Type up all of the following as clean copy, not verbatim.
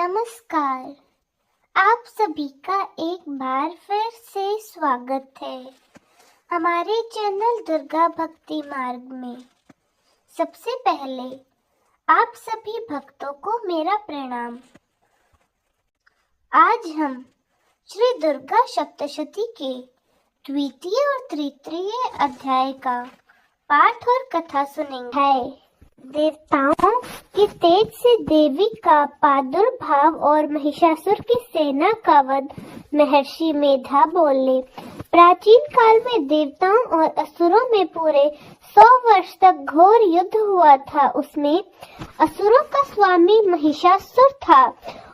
नमस्कार। आप सभी का एक बार फिर से स्वागत है हमारे चैनल दुर्गा भक्ति मार्ग में। सबसे पहले आप सभी भक्तों को मेरा प्रणाम। आज हम श्री दुर्गा सप्तशती के द्वितीय और तृतीय अध्याय का पाठ और कथा सुनेंगे। देवताओं के तेज से देवी का प्रादुर्भाव और महिषासुर की सेना का वध। महर्षि मेधा बोले, प्राचीन काल में देवताओं और असुरों में पूरे 100 वर्ष तक घोर युद्ध हुआ था। उसमें असुरों का स्वामी महिषासुर था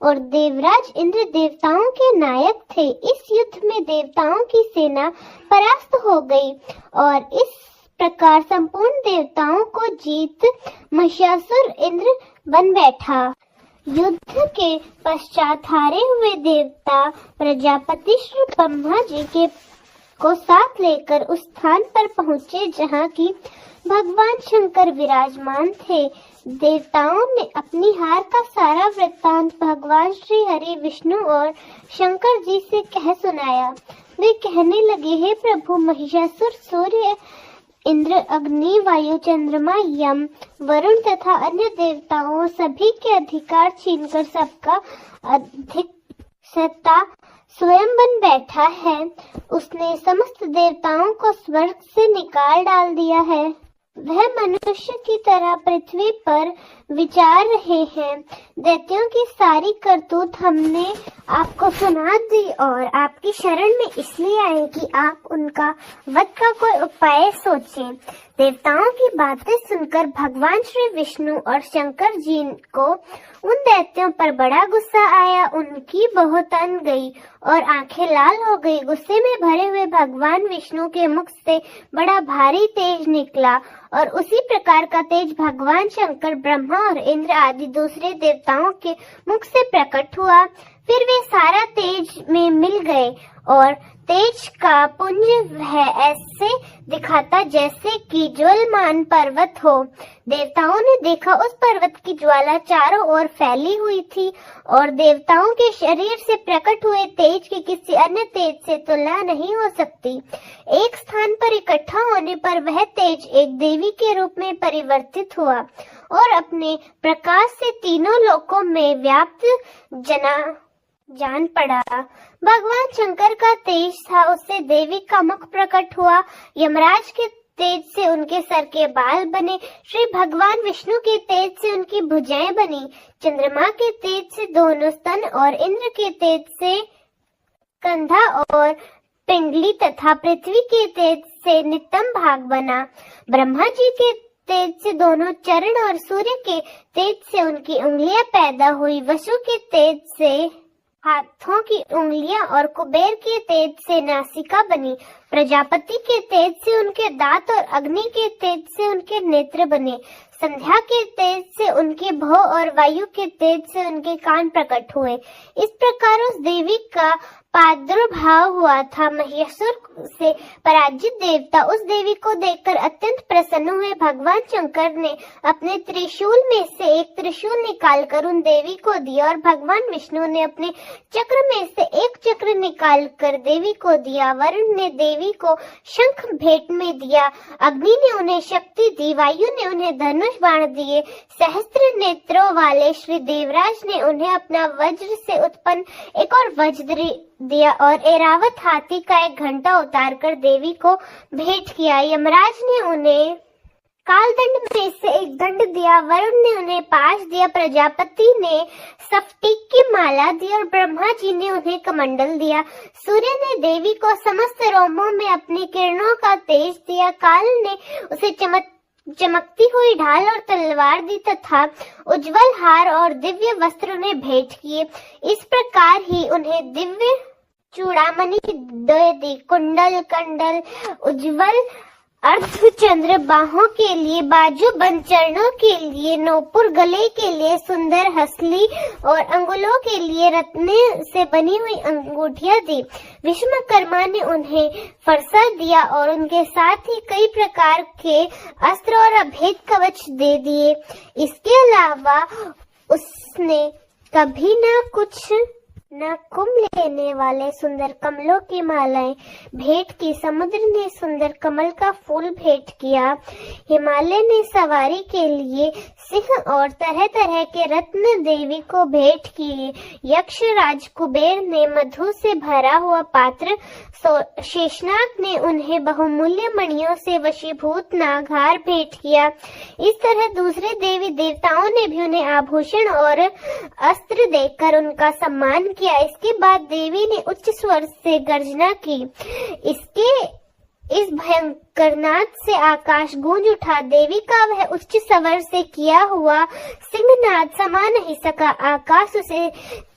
और देवराज इंद्र देवताओं के नायक थे। इस युद्ध में देवताओं की सेना परास्त हो गई और इस प्रकार संपूर्ण देवताओं को जीत महिषासुर इंद्र बन बैठा। युद्ध के पश्चात हारे हुए देवता प्रजापति श्री ब्रह्मा जी को साथ लेकर उस स्थान पर पहुँचे जहाँ की भगवान शंकर विराजमान थे। देवताओं ने अपनी हार का सारा वृत्तांत भगवान श्री हरि विष्णु और शंकर जी से कह सुनाया। वे कहने लगे, हे प्रभु, महिषासुर सूर्य, इंद्र, अग्नि, वायु, चंद्रमा, यम, वरुण तथा अन्य देवताओं सभी के अधिकार छीनकर सबका अधिक सत्ता स्वयं बन बैठा है। उसने समस्त देवताओं को स्वर्ग से निकाल डाल दिया है। वह मनुष्य की तरह पृथ्वी पर विचार रहे हैं। दैत्यों की सारी करतूत हमने आपको सुना दी और आपकी शरण में इसलिए आए कि आप उनका वध का कोई उपाय सोचें। देवताओं की बातें सुनकर भगवान श्री विष्णु और शंकर जी को उन दैत्यों पर बड़ा गुस्सा आया। उनकी बहु तन गई और आंखें लाल हो गई। गुस्से में भरे हुए भगवान विष्णु के मुख से बड़ा भारी तेज निकला और उसी प्रकार का तेज भगवान शंकर, ब्रह्मा और इंद्र आदि दूसरे देवताओं के मुख से प्रकट हुआ। फिर वे सारा तेज में मिल गए और तेज का पुंज है ऐसे दिखाता जैसे कि ज्वलमान पर्वत हो। देवताओं ने देखा उस पर्वत की ज्वाला चारों ओर फैली हुई थी और देवताओं के शरीर से प्रकट हुए तेज की किसी अन्य तेज से तुलना नहीं हो सकती। एक स्थान पर इकट्ठा होने पर वह तेज एक देवी के रूप में परिवर्तित हुआ और अपने प्रकाश से तीनों लोकों में व्याप्त जान पड़ा। भगवान शंकर का तेज था, उससे देवी का मुख प्रकट हुआ। यमराज के तेज से उनके सर के बाल बने। श्री भगवान विष्णु के तेज से उनकी भुजाएं बनी। चंद्रमा के तेज से दोनों स्तन और इंद्र के तेज से कंधा और पिंडली तथा पृथ्वी के तेज से नितंब भाग बना। ब्रह्मा जी के तेज से दोनों चरण और सूर्य के तेज से उनकी उंगलियां पैदा हुई। वसु के तेज से हाथों की उंगलियां और कुबेर के तेज से नासिका बनी। प्रजापति के तेज से उनके दांत और अग्नि के तेज से उनके नेत्र बने। संध्या के तेज से उनके भौं और वायु के तेज से उनके कान प्रकट हुए। इस प्रकार उस देवी का प्रादुर्भाव हुआ था। महिषासुर से पराजित देवता उस देवी को देखकर अत्यंत प्रसन्न हुए। भगवान शंकर ने अपने त्रिशूल में से एक त्रिशूल निकालकर उन देवी को दिया और भगवान विष्णु ने अपने चक्र में से एक चक्र निकालकर देवी को दिया। वरुण ने देवी को शंख भेंट में दिया। अग्नि ने उन्हें शक्ति दी। वायु ने उन्हें धनुष बाण दिए। सहस्त्र नेत्रों वाले श्री देवराज ने उन्हें अपना वज्र से उत्पन्न एक और वज्र दिया और ऐरावत हाथी का एक घंटा उतारकर देवी को भेंट किया। यमराज ने उन्हें कालदंड में से एक दंड दिया। वरुण ने उन्हें पाश दिया। प्रजापति ने स्फटिक की माला दी और ब्रह्मा जी ने उन्हें कमंडल दिया। सूर्य ने देवी को समस्त रोमों में अपनी किरणों का तेज दिया। काल ने उसे चमकती हुई ढाल और तलवार दी तथा उज्जवल हार और दिव्य वस्त्र उन्हें भेंट किए। इस प्रकार ही उन्हें दिव्य चूड़ामणि दी। कुंडल, कंडल, उज्जवल अर्धचंद्र बाहों के लिए, बाजू बंद चरणों के लिए, नूपुर गले के लिए, सुंदर हंसली और अंगुलों के लिए रत्न से बनी हुई अंगूठियां दी। विश्वकर्मा ने उन्हें फरसा दिया और उनके साथ ही कई प्रकार के अस्त्र और अभेद कवच दे दिए। इसके अलावा उसने कभी न कुम लेने वाले सुंदर कमलों की मालाएं भेंट की, समुद्र ने सुंदर कमल का फूल भेंट किया, हिमालय ने सवारी के लिए सिंह और तरह तरह के रत्न देवी को भेंट किए, यक्ष राज कुबेर ने मधु से भरा हुआ पात्र, शेषनाग ने उन्हें बहुमूल्य मणियों से वशीभूत नागहार भेंट किया। इस तरह दूसरे देवी देवताओं ने भी उन्हें आभूषण और अस्त्र देकर उनका सम्मान किया। इसके बाद देवी ने उच्च स्वर से गर्जना की। इस भयंकर नाद से आकाश गूंज उठा। देवी का वह उच्च स्वर से किया हुआ सिंहनाद समा नहीं सका। आकाश उसे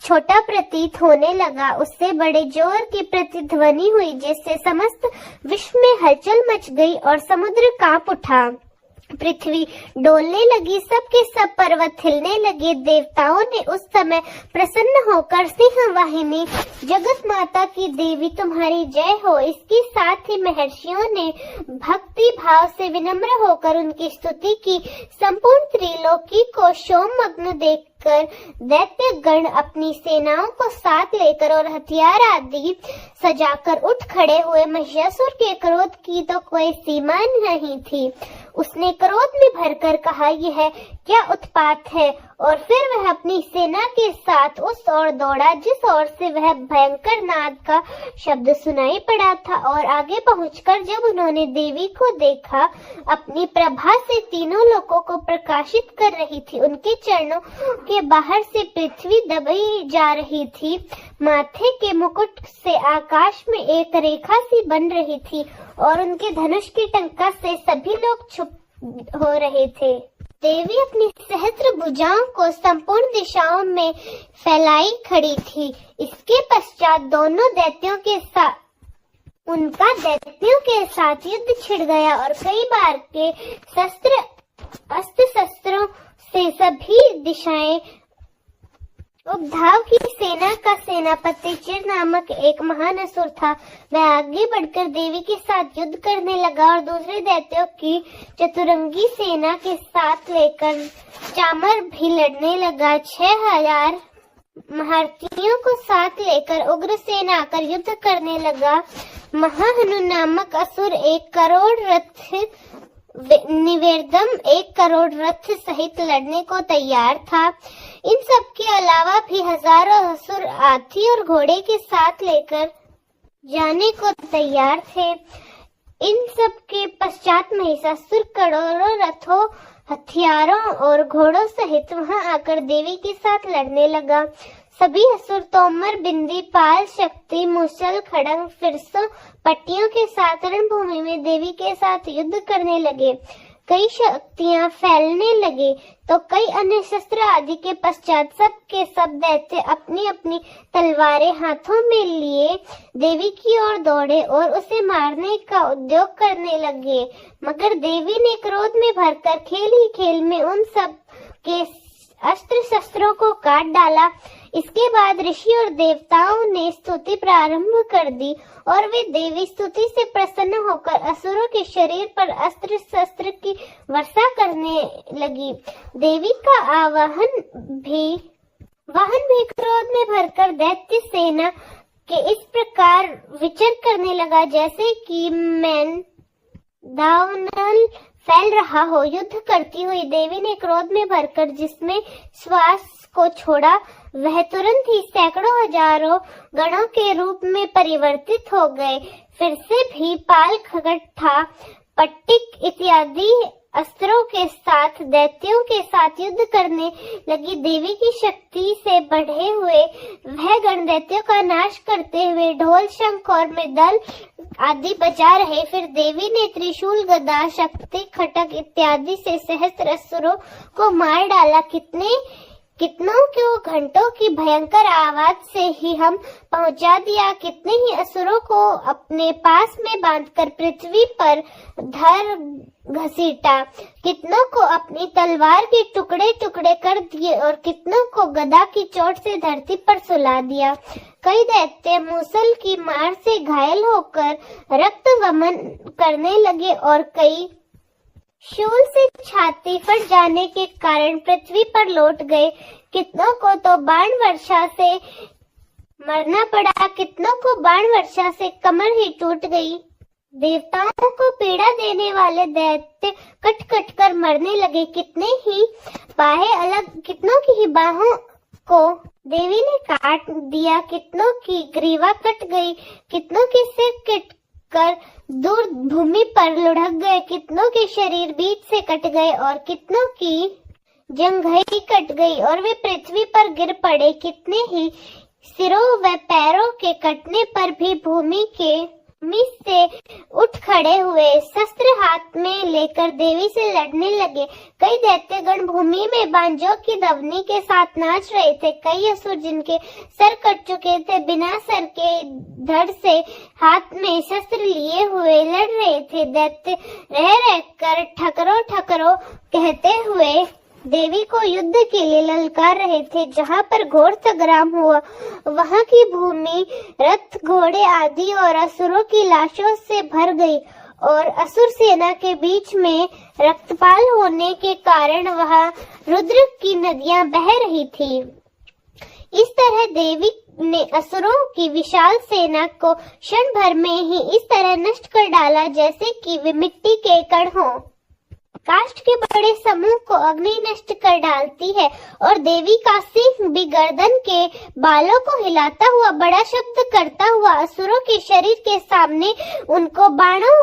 छोटा प्रतीत होने लगा। उससे बड़े जोर की प्रतिध्वनि हुई, जिससे समस्त विश्व में हलचल मच गई और समुद्र कांप उठा। पृथ्वी डोलने लगी, सब के सब पर्वत हिलने लगे। देवताओं ने उस समय प्रसन्न होकर सिंह वाहिनी जगत माता की देवी तुम्हारी जय हो। इसके साथ ही महर्षियों ने भक्ति भाव से विनम्र होकर उनकी स्तुति की। संपूर्ण त्रिलोकी को शोकमग्न देखकर दैत्य गण अपनी सेनाओं को साथ लेकर और हथियार आदि सजाकर उठ खड़े हुए। महिषासुर के क्रोध की तो कोई सीमा नहीं थी। उसने क्रोध में भरकर कहा, यह क्या उत्पात है, और फिर वह अपनी सेना के साथ उस ओर दौड़ा जिस ओर से वह भयंकर नाद का शब्द सुनाई पड़ा था। और आगे पहुंचकर जब उन्होंने देवी को देखा, अपनी प्रभा से तीनों लोकों को प्रकाशित कर रही थी। उनके चरणों के बाहर से पृथ्वी दबाई जा रही थी। माथे के मुकुट से आकाश में एक रेखा सी बन रही थी और उनके धनुष की टंका से सभी लोग छुप हो रहे थे। देवी अपनी सहस्त्र भुजाओं को संपूर्ण दिशाओं में फैलाई खड़ी थी। इसके पश्चात दोनों दैत्यों के साथ युद्ध छिड़ गया और कई बार के अस्त्र शस्त्रों से सभी दिशाएं उद्धाव की सेना का सेनापति चिर नामक एक महान असुर था। वह आगे बढ़कर देवी के साथ युद्ध करने लगा और दूसरे दैत्यों की चतुरंगी सेना के साथ लेकर चामर भी लड़ने लगा। 6000 महारथियों को साथ लेकर उग्रसेन आकर युद्ध करने लगा। महाहनु नामक असुर 1 करोड़ रथ निवेदम 1 करोड़ रथ सहित लड़ने को तैयार था। इन सब के अलावा भी हजारों असुर हाथी और घोड़े के साथ लेकर जाने को तैयार थे। इन सब के पश्चात महिषासुर करोड़ों रथों, हथियारों और घोड़ों सहित वहां आकर देवी के साथ लड़ने लगा। सभी असुर तोमर, बिंदी, पाल, शक्ति, मूसल, खड़ंग, फिरसों, पट्टियों के साथ रणभूमि में देवी के साथ युद्ध करने लगे। कई शक्तियां फैलने लगे तो कई अन्य शस्त्र आदि के पश्चात सब के सब दैत्य अपनी अपनी तलवारें हाथों में लिए देवी की ओर दौड़े और उसे मारने का उद्योग करने लगे। मगर देवी ने क्रोध में भरकर खेल ही खेल में उन सब के अस्त्र शस्त्रों को काट डाला। इसके बाद ऋषि और देवताओं ने स्तुति प्रारंभ कर दी और वे देवी स्तुति से प्रसन्न होकर असुरों के शरीर पर अस्त्र शस्त्र की वर्षा करने लगी। देवी का वाहन भी क्रोध में भरकर दैत्य सेना के इस प्रकार विचर करने लगा जैसे कि दावानल फैल रहा हो। युद्ध करती हुई देवी ने क्रोध में भरकर जिसमें श्वास को छोड़ा, वह तुरंत ही सैकड़ों हजारों गणों के रूप में परिवर्तित हो गए। फिर से भी पाल, खगट्ठा, पट्टिक इत्यादि अस्त्रों के साथ दैत्यों के साथ युद्ध करने लगी। देवी की शक्ति से बढ़े हुए वह गण दैत्यों का नाश करते हुए ढोल, शंख और मृदल आदि बजा रहे। फिर देवी ने त्रिशूल, गदा, शक्ति, खटक इत्यादि से सहस्त्र असुरों को मार डाला। कितनों को घंटों की भयंकर आवाज से ही हम पहुंचा दिया। कितने ही असुरों को अपने पास में बांधकर पृथ्वी पर धर घसीटा। कितनों को अपनी तलवार के टुकड़े टुकड़े कर दिए और कितनों को गदा की चोट से धरती पर सुला दिया। कई दैत्य मूसल की मार से घायल होकर रक्त वमन करने लगे और कई शूल से छाती फट जाने के कारण पृथ्वी पर लौट गए। कितनों को तो बाण वर्षा से मरना पड़ा, कितनों को बाण वर्षा से कमर ही टूट गई। देवताओं को पीड़ा देने वाले दैत्य कट कट कर मरने लगे। कितनों की ही बाहों को देवी ने काट दिया, कितनों की ग्रीवा कट गई, कितनों के सिर कट कर दूर भूमि पर लुढ़क गए, कितनों के शरीर बीच से कट गए और कितनों की जंघई कट गई और वे पृथ्वी पर गिर पड़े। कितने ही सिरों व पैरों के कटने पर भी भूमि से उठ खड़े हुए, शस्त्र हाथ में लेकर देवी से लड़ने लगे। कई दैत्यगण भूमि में बांझों की दवनी के साथ नाच रहे थे। कई असुर जिनके सर कट चुके थे, बिना सर के धड़ से हाथ में शस्त्र लिए हुए लड़ रहे थे। दैत्य रह रहकर ठकरो ठकरो कहते हुए देवी को युद्ध के लिए ललकार रहे थे। जहाँ पर घोर संग्राम हुआ वहाँ की भूमि रथ, घोड़े आदि और असुरों की लाशों से भर गई और असुर सेना के बीच में रक्तपाल होने के कारण वहाँ रुद्र की नदियां बह रही थी। इस तरह देवी ने असुरों की विशाल सेना को क्षण भर में ही इस तरह नष्ट कर डाला जैसे कि वे मिट्टी के कण हों। काष्ठ के बड़े समूह को अग्नि नष्ट कर डालती है और देवी का सिंह भी गर्दन के बालों को हिलाता हुआ बड़ा शब्द करता हुआ असुरों के शरीर के सामने उनको बाणों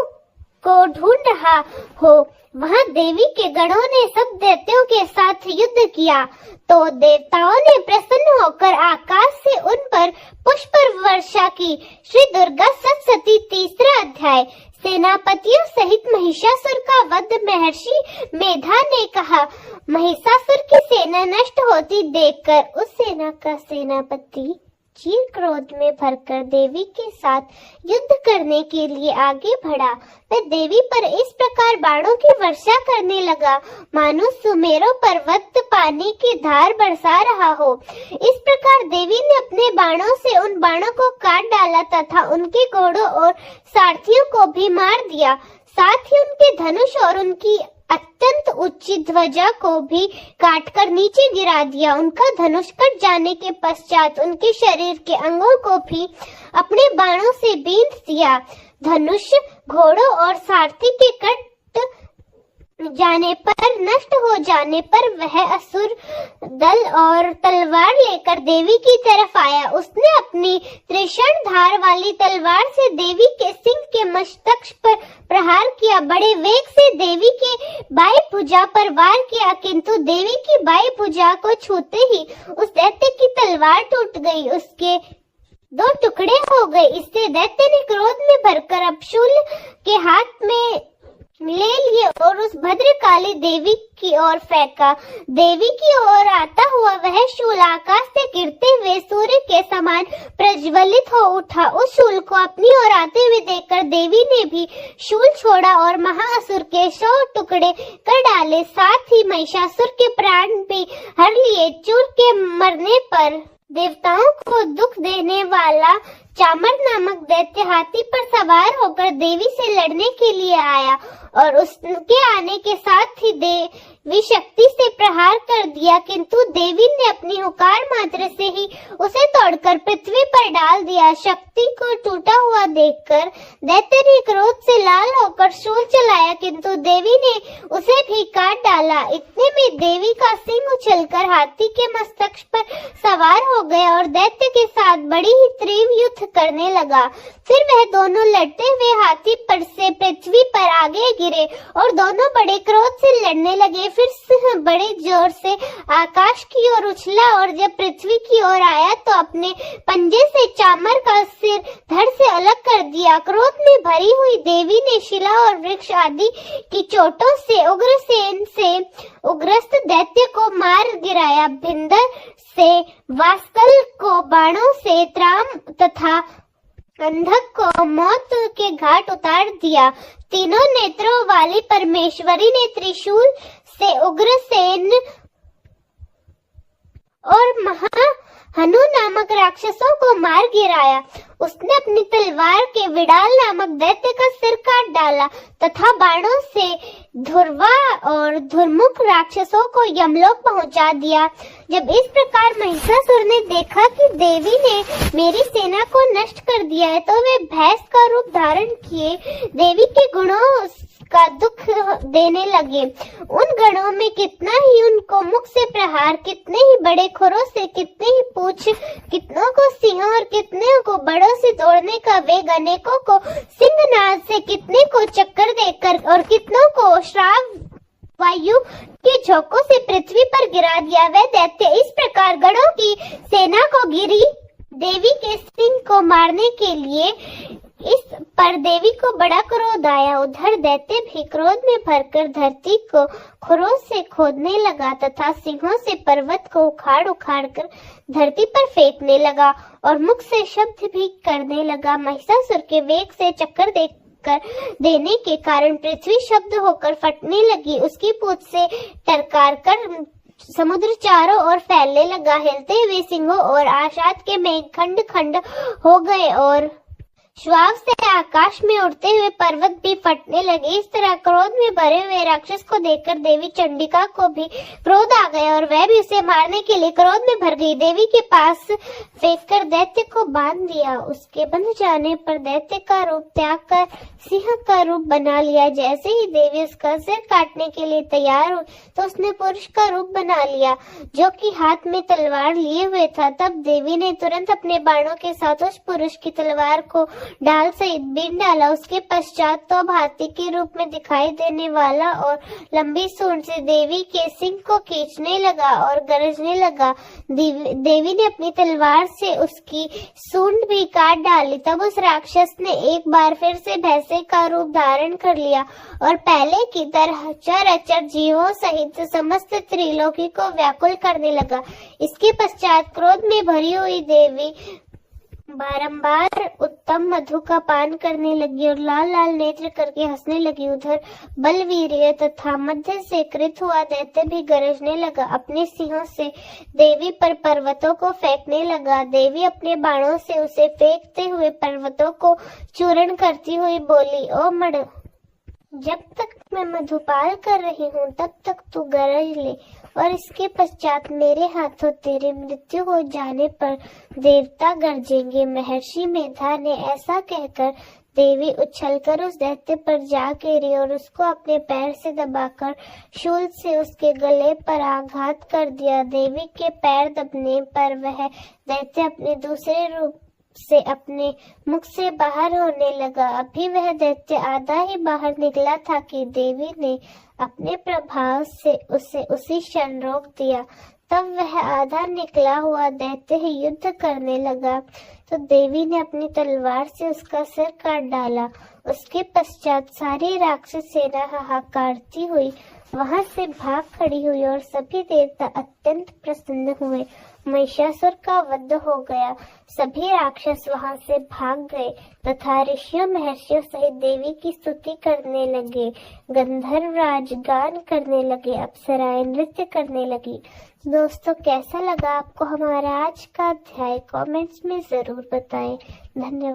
को ढूंढ रहा हो। वहां देवी के गणों ने सब दैत्यों के साथ युद्ध किया तो देवताओं ने प्रसन्न होकर आकाश से उन पर पुष्प वर्षा की। श्री दुर्गा सप्तशती, तीसरा अध्याय। सेनापतियों सहित महिषासुर का वध। महर्षि मेधा ने कहा, महिषासुर की सेना नष्ट होती देखकर उस सेना का सेनापति चीर क्रोध में भरकर देवी के साथ युद्ध करने के लिए आगे बढ़ा। वह देवी पर इस प्रकार बाणों की वर्षा करने लगा मानो सुमेरों पर्वत पानी की धार बरसा रहा हो। इस प्रकार देवी ने अपने बाणों से उन बाणों को काट डाला तथा उनके घोड़ों और सारथियों को भी मार दिया। साथ ही उनके धनुष और उनकी अत्यंत ऊंची ध्वजा को भी काटकर नीचे गिरा दिया। उनका धनुष कट जाने के पश्चात उनके शरीर के अंगों को भी अपने बाणों से बींध दिया। धनुष, घोड़ों और सारथी के कट जाने पर, नष्ट हो जाने पर वह असुर दल और तलवार लेकर देवी की तरफ आया। उसने अपनी त्रिशण धार वाली तलवार से देवी के सिंह के मस्तक पर प्रहार किया। बड़े वेग से देवी के बाई भुजा पर वार किया, किंतु देवी की बाई भुजा को छूते ही उस दैत्य की तलवार टूट गई, उसके दो टुकड़े हो गए। इससे दैत्य ने क्रोध में भरकर अपशूल के हाथ में ले लिए और उस भद्रकाली देवी की ओर फेंका। देवी की ओर आता हुआ वह शूल आकाश से गिरते हुए सूर्य के समान प्रज्वलित हो उठा। उस शूल को अपनी ओर आते हुए देखकर देवी ने भी शूल छोड़ा और महाअसुर के 100 टुकड़े कर डाले। साथ ही महिषासुर के प्राण भी हर लिए। चूर के मरने पर देवताओं को दुख देने वाला चामर नामक दैत्य हाथी पर सवार होकर देवी से लड़ने के लिए आया और उसके आने के साथ ही देवी शक्ति से प्रहार कर दिया, किंतु देवी ने अपनी हुकार मात्र से ही उसे तोड़कर पृथ्वी पर डाल दिया। शक्ति को टूटा हुआ देखकर दैत्य ने क्रोध से लाल होकर शूल चलाया, किंतु देवी ने उसे भी काट डाला। इतने में देवी का सिंह उछलकर हाथी के मस्तक पर सवार हो गया और दैत्य के साथ बड़ी ही तीव्र युद्ध करने लगा। फिर वह दोनों लड़ते हुए हाथी पर से पृथ्वी पर आगे गिरे और दोनों बड़े क्रोध से लड़ने लगे। फिर सिंह बड़े जोर से आकाश की ओर उछला और जब पृथ्वी की ओर आया तो अपने पंजे से चामर का सिर धड़ से अलग कर दिया। क्रोध में भरी हुई देवी ने शिला और वृक्ष आदि की चोटों से उग्रसेन से उग्रस्त दैत्य को मार गिराया। भिंदर से वास्कल को बाणों से, त्राम तथा अंधक को मौत के घाट उतार दिया। तीनों नेत्रों वाली परमेश्वरी ने त्रिशूल से उग्रसेन और हनु नामक राक्षसों को मार गिराया। उसने अपनी तलवार के विडाल नामक दैत्य का सिर काट डाला तथा बाणों से धुर्वा और धुर्मुख राक्षसों को यमलोक पहुंचा दिया। जब इस प्रकार महिषासुर ने देखा कि देवी ने मेरी सेना को नष्ट कर दिया है, तो वे भैंस का रूप धारण किए देवी के गुणों का दुख देने लगे। उन गणों में कितना ही उनको मुख से प्रहार, कितने ही बड़े खुरों से, कितने ही पूंछ, कितनों को सिंहों और कितने को बड़ों से तोड़ने का वेग, अनेकों को सिंहनाद से, कितने को चक्कर देकर और कितनों को श्राव वायु के झोंकों से पृथ्वी पर गिरा दिया। वह दैत्य इस प्रकार गणों की सेना को गिरी देवी के सिंह को मारने के लिए। इस पर देवी को बड़ा क्रोध आया। उधर दैत्य भी क्रोध में भरकर धरती को खुरों से खोदने लगा तथा सिंहों से पर्वत को उखाड़ उखाड़ कर धरती पर फेंकने लगा और मुख से शब्द भी करने लगा। महिषासुर के वेग से चक्कर देने के कारण पृथ्वी शब्द होकर फटने लगी। उसकी पूंछ से टरकार कर समुद्र चारों ओर फैलने लगा। हिलते हुए सिंहों और आशाद के मेघ खंड खंड हो गए और श्वास से आकाश में उड़ते हुए पर्वत भी फटने लगे। इस तरह क्रोध में भरे हुए राक्षस को देखकर देवी चंडिका को भी क्रोध आ गया और वह भी उसे मारने के लिए क्रोध में भर गई। देवी के पास फेंककर दैत्य को बांध दिया। उसके बंध जाने पर दैत्य का रूप त्याग कर सिंह का रूप बना लिया। जैसे ही देवी उसका सिर काटने के लिए तैयार हुई, तो उसने पुरुष का रूप बना लिया, जो कि हाथ में तलवार लिए हुए था। तब देवी ने तुरंत अपने बाणों के साथ उस पुरुष की तलवार को डाल सहित बीन डाला। उसके पश्चात तो हाथी के रूप में दिखाई देने वाला और लंबी सूंड से देवी के सिंह को खींचने लगा और गरजने लगा। देवी ने अपनी तलवार से उसकी सूंड भी काट डाली। तब उस राक्षस ने एक बार फिर से भैंसे का रूप धारण कर लिया और पहले की तरह चर जीवों सहित समस्त त्रिलोकी को व्याकुल करने लगा। इसके पश्चात क्रोध में भरी हुई देवी बारंबार उत्तम मधु का पान करने लगी और लाल लाल नेत्र करके हंसने लगी। उधर बलवीर्य तथा मध्य से कृत हुआ दैत्य भी गरजने लगा। अपने सिंहों से देवी पर पर्वतों को फेंकने लगा। देवी अपने बाणों से उसे फेंकते हुए पर्वतों को चूर्ण करती हुई बोली, ओ मड़, जब तक मैं मधुपान कर रही हूँ तब तक तू गरज ले और इसके पश्चात मेरे हाथों तेरी मृत्यु हो जाने पर देवता गरजेंगे। महर्षि मेधा ने ऐसा कहकर देवी उछलकर उस दैत्य पर जा गिरी और उसको अपने पैर से दबाकर शूल से उसके गले पर आघात कर दिया। देवी के पैर दबने पर वह दैत्य अपने दूसरे रूप से अपने मुख से बाहर होने लगा। अभी वह दैत्य आधा ही बाहर निकला था कि देवी ने अपने प्रभाव से उसे उसी क्षण रोक दिया। तब वह आधा निकला हुआ दैत्य ही युद्ध करने लगा, तो देवी ने अपनी तलवार से उसका सिर काट डाला। उसके पश्चात सारी राक्षस सेना हाहाकारती हुई वहां से भाग खड़ी हुई और सभी देवता अत्यंत प्रसन्न हुए। महिषासुर का वध हो गया। सभी राक्षस वहां से भाग गए तथा ऋषियों महर्षियों सहित देवी की स्तुति करने लगे। गंधर्व राज गान करने लगे, अप्सराएं नृत्य करने लगी। दोस्तों, कैसा लगा आपको हमारा आज का अध्याय? कमेंट्स में जरूर बताएं। धन्यवाद।